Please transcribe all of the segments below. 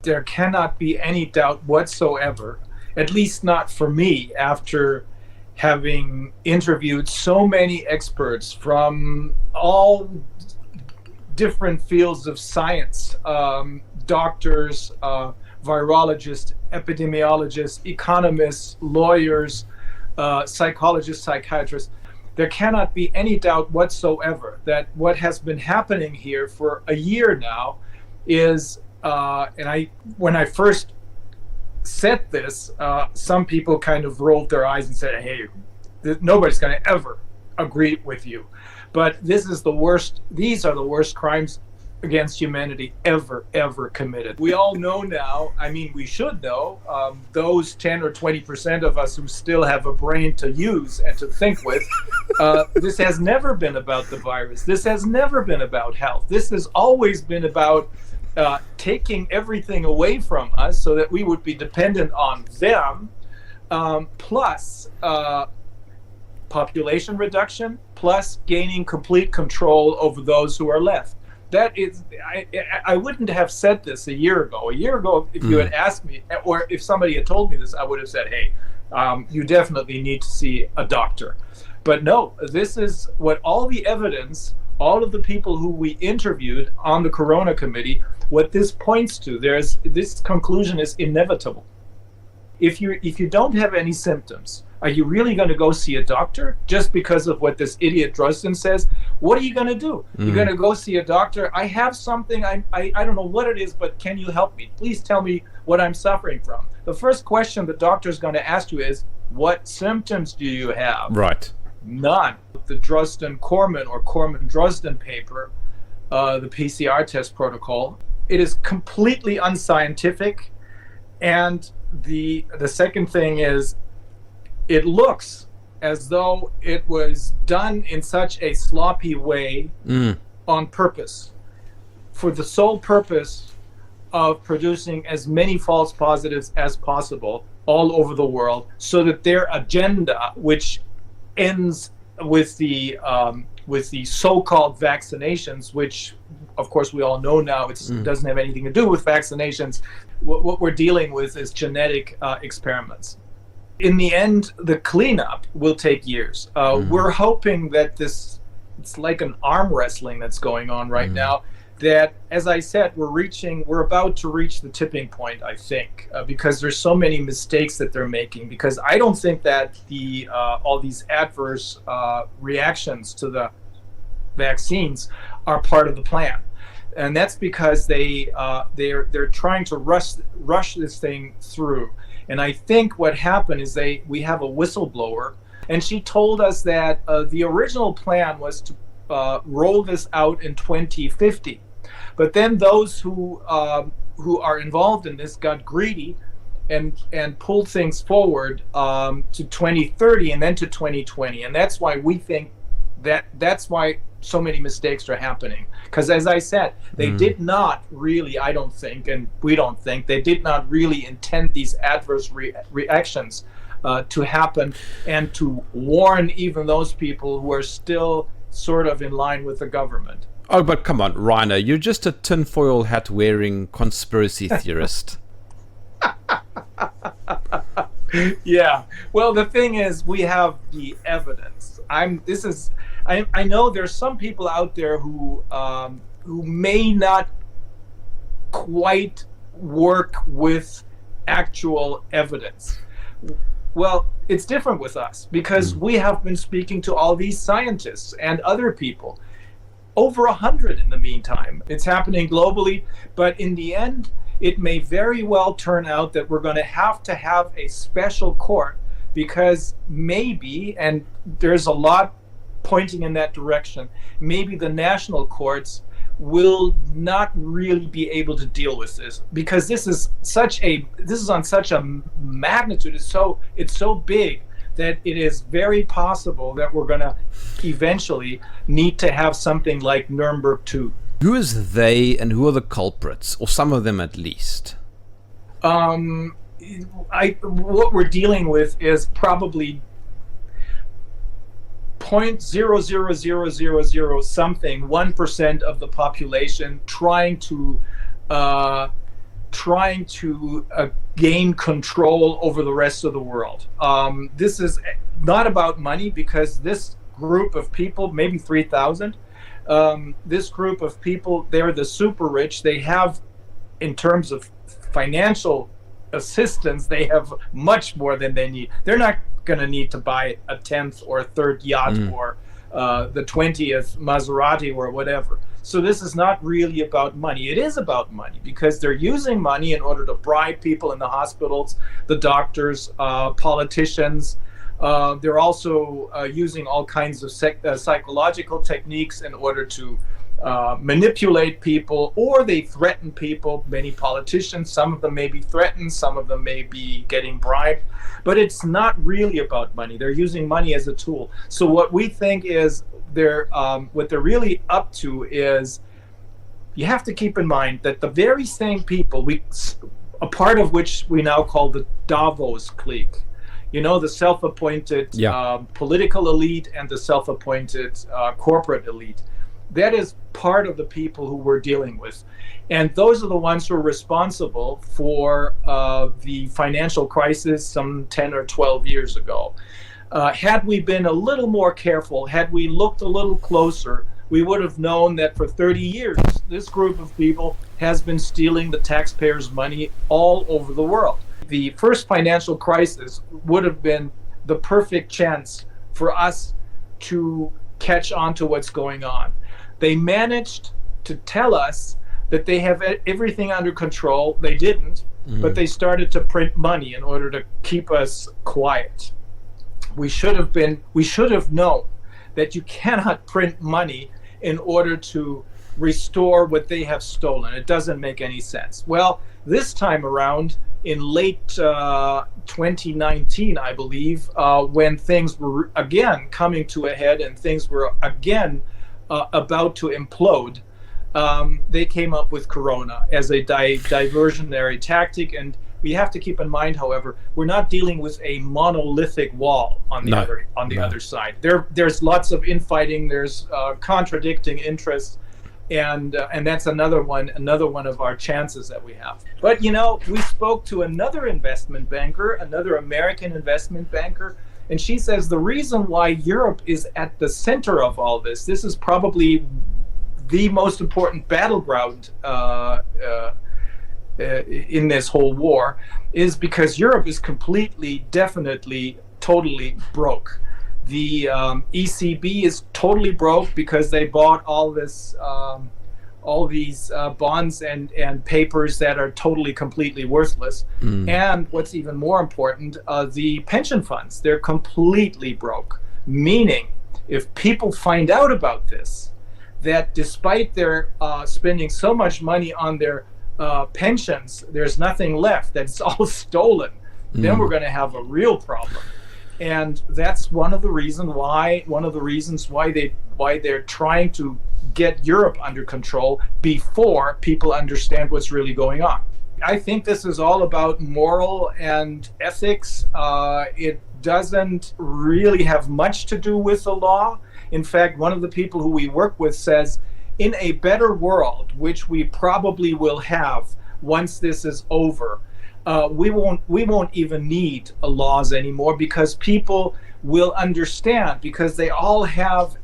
there cannot be any doubt whatsoever, at least not for me, after having interviewed so many experts from all different fields of science, doctors, virologists, epidemiologists, economists, lawyers, psychologists, psychiatrists. There cannot be any doubt whatsoever that what has been happening here for a year now is, when I first said this, some people kind of rolled their eyes and said, hey, nobody's going to ever agree with you. But this is the worst, these are the worst crimes against humanity ever committed. We all know now, I mean, we should know, those 10 or 20% of us who still have a brain to use and to think with, this has never been about the virus. This has never been about health. This has always been about taking everything away from us so that we would be dependent on them, plus population reduction, plus gaining complete control over those who are left. That is, I wouldn't have said this a year ago. A year ago, if you had asked me, or if somebody had told me this, I would have said, hey, you definitely need to see a doctor. But no, this is what all the evidence, all of the people who we interviewed on the Corona Committee, what this points to, this conclusion is inevitable. If you don't have any symptoms, are you really going to go see a doctor just because of what this idiot Drosten says? What are you going to do? You're going to go see a doctor. I have something, I don't know what it is, but can you help me? Please tell me what I'm suffering from. The first question the doctor is going to ask you is, what symptoms do you have? Right. None. The Drosten-Corman or Corman-Drosten paper, the PCR test protocol, it is completely unscientific. And the second thing is, it looks as though it was done in such a sloppy way on purpose, for the sole purpose of producing as many false positives as possible all over the world, so that their agenda, which ends with the so-called vaccinations, which of course we all know now it doesn't have anything to do with vaccinations. What we're dealing with is genetic experiments. In the end, the cleanup will take years. We're hoping that it's like an arm wrestling that's going on right now, that, as I said, we're about to reach the tipping point, I think, because there's so many mistakes that they're making, because I don't think that all these adverse reactions to the vaccines are part of the plan. And that's because they're trying to rush this thing through. And I think what happened is we have a whistleblower, and she told us that the original plan was to roll this out in 2050. But then those who are involved in this got greedy and pulled things forward to 2030 and then to 2020. And that's why we think that's why so many mistakes are happening. Because as I said, they did not really, I don't think, and we don't think, they did not really intend these adverse reactions to happen, and to warn even those people who are still sort of in line with the government. Oh, but come on, Reiner, you're just a tinfoil hat wearing conspiracy theorist. Yeah. Well, the thing is, we have the evidence. I know there's some people out there who may not quite work with actual evidence. Well, it's different with us, because we have been speaking to all these scientists and other people, over 100 in the meantime. It's happening globally, but in the end, it may very well turn out that we're going to have a special court, because maybe, and there's a lot pointing in that direction, maybe the national courts will not really be able to deal with this, because this is on such a magnitude, it's so big that it is very possible that we're going to eventually need to have something like Nuremberg 2. Who is they, and who are the culprits, or some of them at least? What we're dealing with is probably 0.00000 something 1% of the population trying to trying to gain control over the rest of the world. This is not about money, because this group of people, maybe 3,000, this group of people, they're the super rich. They have, in terms of financial assistance, they have much more than they need. They're not going to need to buy a 10th or a 3rd yacht or the 20th Maserati or whatever. So this is not really about money. It is about money, because they're using money in order to bribe people in the hospitals, the doctors, politicians. They're also using all kinds of psychological techniques in order to manipulate people, or they threaten people. Many politicians, some of them may be threatened, some of them may be getting bribed, but it's not really about money. They're using money as a tool. So what we think is what they're really up to is, you have to keep in mind that the very same people, a part of which we now call the Davos clique, the self-appointed political elite and the self-appointed corporate elite. That is part of the people who we're dealing with. And those are the ones who are responsible for the financial crisis some 10 or 12 years ago. Had we been a little more careful, had we looked a little closer, we would have known that for 30 years, this group of people has been stealing the taxpayers' money all over the world. The first financial crisis would have been the perfect chance for us to catch on to what's going on. They managed to tell us that they have everything under control. They didn't, but they started to print money in order to keep us quiet. We should have known that you cannot print money in order to restore what they have stolen. It doesn't make any sense. Well, this time around, in late 2019, I believe, when things were again coming to a head and things were again about to implode, they came up with Corona as a diversionary tactic. And we have to keep in mind, however, we're not dealing with a monolithic wall on the other side. There's lots of infighting. There's contradicting interests, and that's another one of our chances that we have. But we spoke to another investment banker, another American investment banker, and she says the reason why Europe is at the center of all this is probably the most important battleground in this whole war, is because Europe is completely, definitely, totally broke. The ECB is totally broke because they bought all these bonds and papers that are totally, completely worthless. And what's even more important, the pension funds, they're completely broke. Meaning, if people find out about this, that despite their spending so much money on their pensions, there's nothing left, that's all stolen, then we're going to have a real problem. And that's one of the reasons why they're trying to get Europe under control before people understand what's really going on. I think this is all about moral and ethics. It doesn't really have much to do with the law. In fact, one of the people who we work with says, in a better world, which we probably will have once this is over, we won't even need laws anymore, because people will understand, because they all have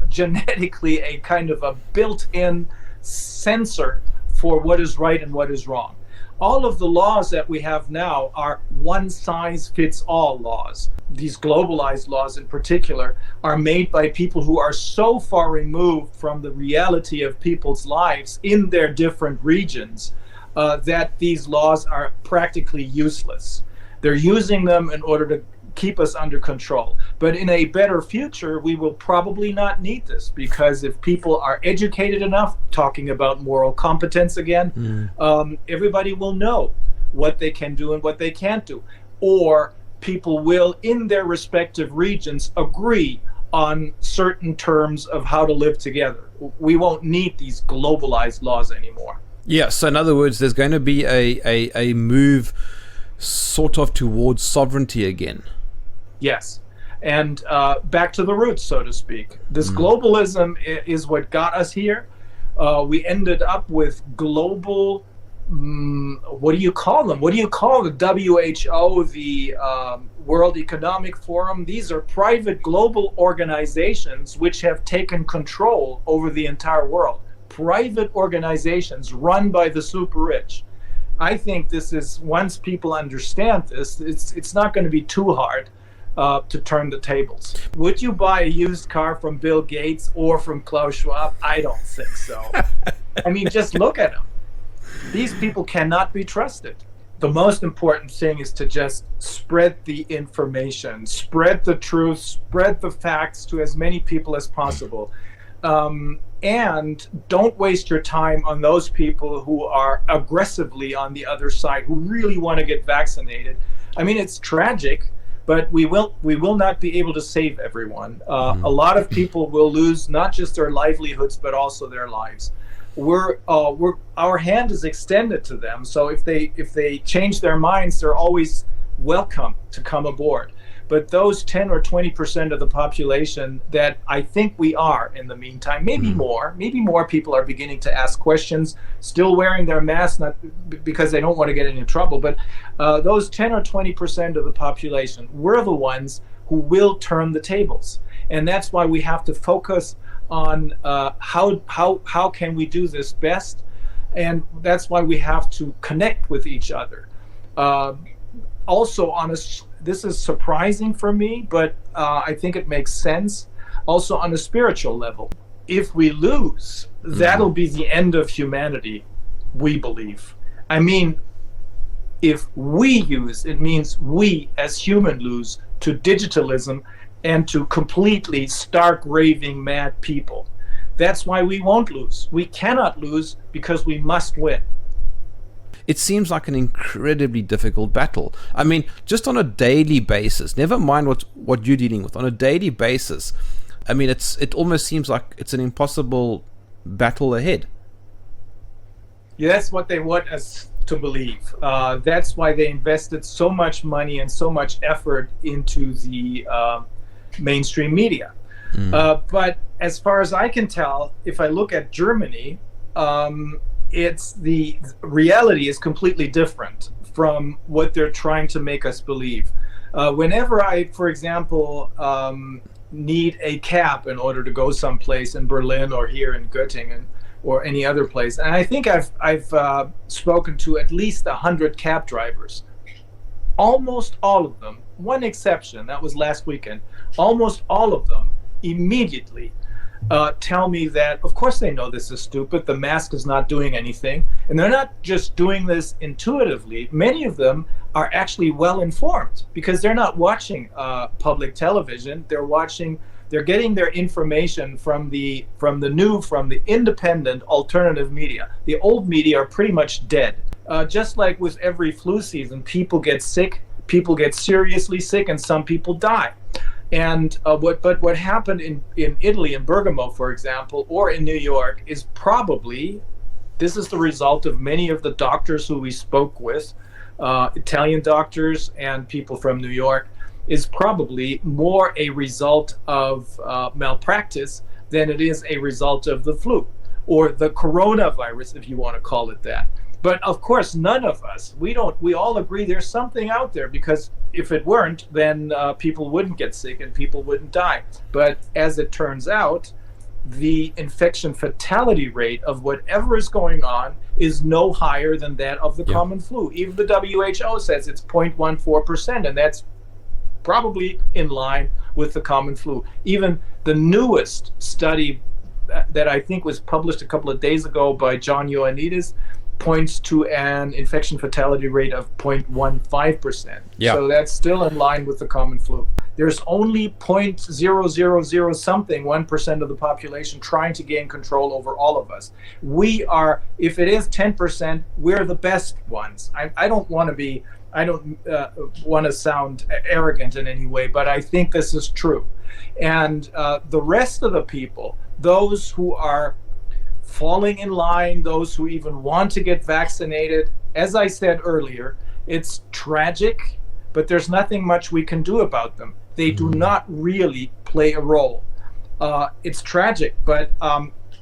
genetically a kind of a built-in sensor for what is right and what is wrong. All of the laws that we have now are one-size-fits-all laws. These globalized laws in particular are made by people who are so far removed from the reality of people's lives in their different regions that these laws are practically useless. They're using them in order to keep us under control. But in a better future, we will probably not need this, because if people are educated enough, talking about moral competence again, everybody will know what they can do and what they can't do. Or people will, in their respective regions, agree on certain terms of how to live together. We won't need these globalized laws anymore. Yeah, so in other words, there's going to be a move sort of towards sovereignty again. Yes. And back to the roots, so to speak. This globalism is what got us here. We ended up with global what do you call them? What do you call the WHO, the World Economic Forum? These are private global organizations which have taken control over the entire world. Private organizations run by the super rich. I think this is, once people understand this, it's not going to be too hard to turn the tables. Would you buy a used car from Bill Gates or from Klaus Schwab? I don't think so. I mean, just look at them. These people cannot be trusted. The most important thing is to just spread the information, spread the truth, spread the facts to as many people as possible. And don't waste your time on those people who are aggressively on the other side, who really want to get vaccinated. I mean, it's tragic, but we will not be able to save everyone. A lot of people will lose not just their livelihoods, but also their lives. Our hand is extended to them. So if they change their minds, they're always welcome to come aboard. But those 10 or 20% of the population that I think we are in the meantime, maybe more people are beginning to ask questions, still wearing their masks, not because they don't want to get into trouble, but those 10 or 20% of the population, we're the ones who will turn the tables. And that's why we have to focus on how can we do this best. And that's why we have to connect with each other. Also, this is surprising for me, but I think it makes sense. Also on a spiritual level, if we lose, that'll be the end of humanity, we believe. I mean, if we lose, it means we as humans lose to digitalism and to completely stark, raving, mad people. That's why we won't lose. We cannot lose because we must win. It seems like an incredibly difficult battle. I mean, just on a daily basis, never mind what you're dealing with, on a daily basis, I mean, it almost seems like it's an impossible battle ahead. Yeah, that's what they want us to believe. That's why they invested so much money and so much effort into the mainstream media. But as far as I can tell, if I look at Germany, it's the reality is completely different from what they're trying to make us believe. Whenever I, for example, need a cab in order to go someplace in Berlin or here in Göttingen or any other place, and I think I've spoken to at least 100 cab drivers. Almost all of them, one exception, that was last weekend, almost all of them immediately tell me that, of course they know this is stupid, the mask is not doing anything, and they're not just doing this intuitively. Many of them are actually well informed because they're not watching public television. They're getting their information from the independent alternative media. The old media are pretty much dead. Just like with every flu season, people get sick, people get seriously sick, and some people die. And what happened in Italy, in Bergamo, for example, or in New York, is probably, this is the result of many of the doctors who we spoke with, Italian doctors and people from New York, is probably more a result of malpractice than it is a result of the flu or the coronavirus, if you want to call it that. But of course, none of us, we all agree there's something out there, because if it weren't, then people wouldn't get sick and people wouldn't die. But as it turns out, the infection fatality rate of whatever is going on is no higher than that of the common flu. Even the WHO says it's 0.14%, and that's probably in line with the common flu. Even the newest study that I think was published a couple of days ago by John Ioannidis points to an infection fatality rate of 0.15%. So that's still in line with the common flu. There's only 0.000 something, 1% of the population trying to gain control over all of us. We are, if it is 10%, we're the best ones. I don't want to sound arrogant in any way, but I think this is true. And the rest of the people, those who are falling in line, those who even want to get vaccinated, as I said earlier, it's tragic, but there's nothing much we can do about them. They do not really play a role. It's tragic, but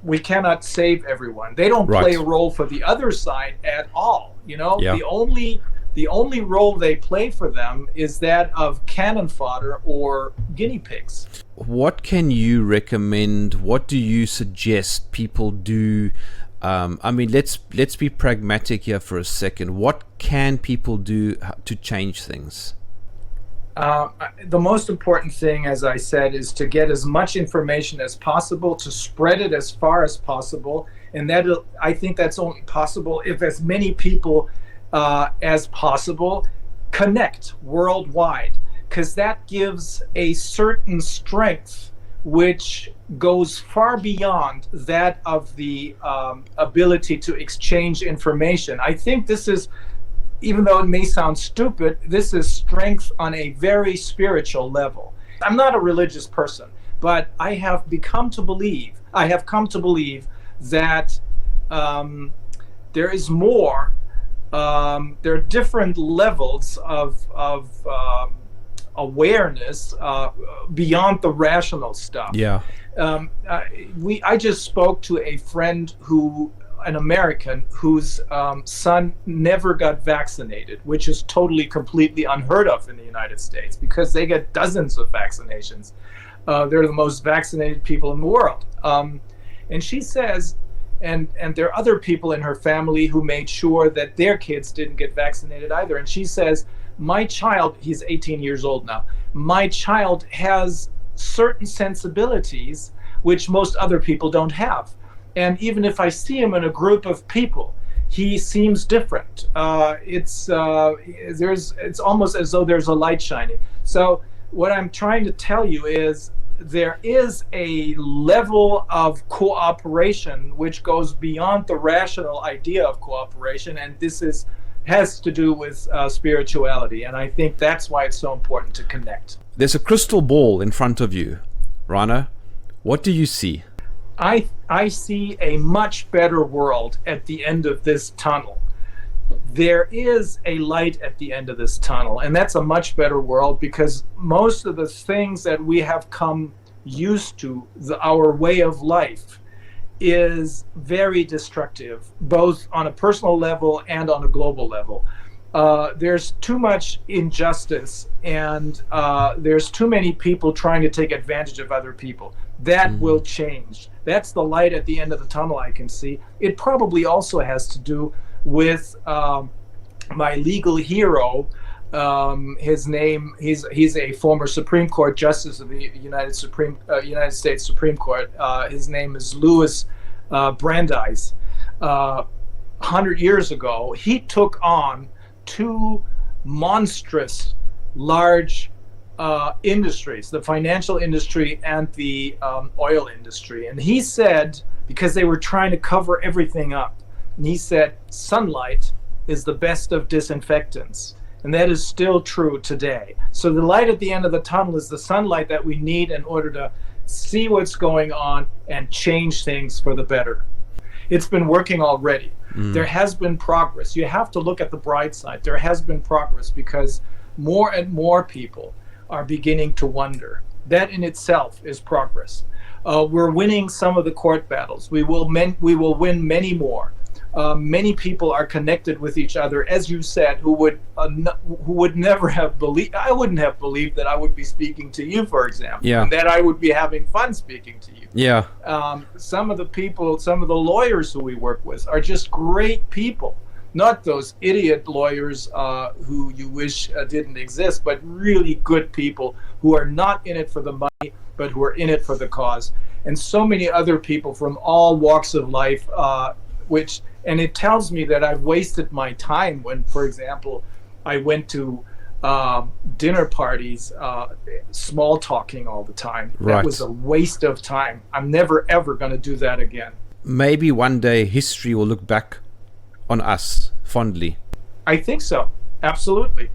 we cannot save everyone. They don't play a role for the other side at all. You know, the only role they play for them is that of cannon fodder or guinea pigs. What can you recommend? What do you suggest people do? I mean, let's be pragmatic here for a second. What can people do to change things? The most important thing, as I said, is to get as much information as possible, to spread it as far as possible, and I think that's only possible if as many people as possible connect worldwide, because that gives a certain strength which goes far beyond that of the ability to exchange information. I think this is, even though it may sound stupid, this is strength on a very spiritual level. I'm not a religious person, but I have come to believe that there is more. There are different levels of awareness beyond the rational stuff. Yeah. I just spoke to a friend an American whose son never got vaccinated, which is totally, completely unheard of in the United States because they get dozens of vaccinations. They're the most vaccinated people in the world. And she says, and there are other people in her family who made sure that their kids didn't get vaccinated either. And she says, my child, he's 18 years old now, my child has certain sensibilities which most other people don't have. And even if I see him in a group of people, he seems different. It's almost as though there's a light shining. So what I'm trying to tell you is there is a level of cooperation which goes beyond the rational idea of cooperation, and this has to do with spirituality. And I think that's why it's so important to connect. There's a crystal ball in front of you, Reiner. What do you see? I see a much better world at the end of this tunnel. There is a light at the end of this tunnel, and that's a much better world because most of the things that we have come used to, our way of life, is very destructive, both on a personal level and on a global level. There's too much injustice, and there's too many people trying to take advantage of other people. That will change. That's the light at the end of the tunnel I can see. It probably also has to do with my legal hero. His name, he's a former Supreme Court Justice of the United States Supreme Court. His name is Louis Brandeis. 100 years ago, he took on two monstrous, large industries, the financial industry and the oil industry. And he said, because they were trying to cover everything up, and he said, sunlight is the best of disinfectants. And that is still true today. So the light at the end of the tunnel is the sunlight that we need in order to see what's going on and change things for the better. It's been working already. There has been progress. You have to look at the bright side. There has been progress because more and more people are beginning to wonder. That in itself is progress. We're winning some of the court battles. We will win many more. Many people are connected with each other, as you said, who would never have believed. I wouldn't have believed that I would be speaking to you, for example, and that I would be having fun speaking to you. Yeah. Some of the lawyers who we work with are just great people. Not those idiot lawyers who you wish didn't exist, but really good people who are not in it for the money, but who are in it for the cause. And so many other people from all walks of life, and it tells me that I've wasted my time when, for example, I went to dinner parties, small talking all the time. Right. That was a waste of time. I'm never, ever going to do that again. Maybe one day history will look back on us fondly. I think so. Absolutely.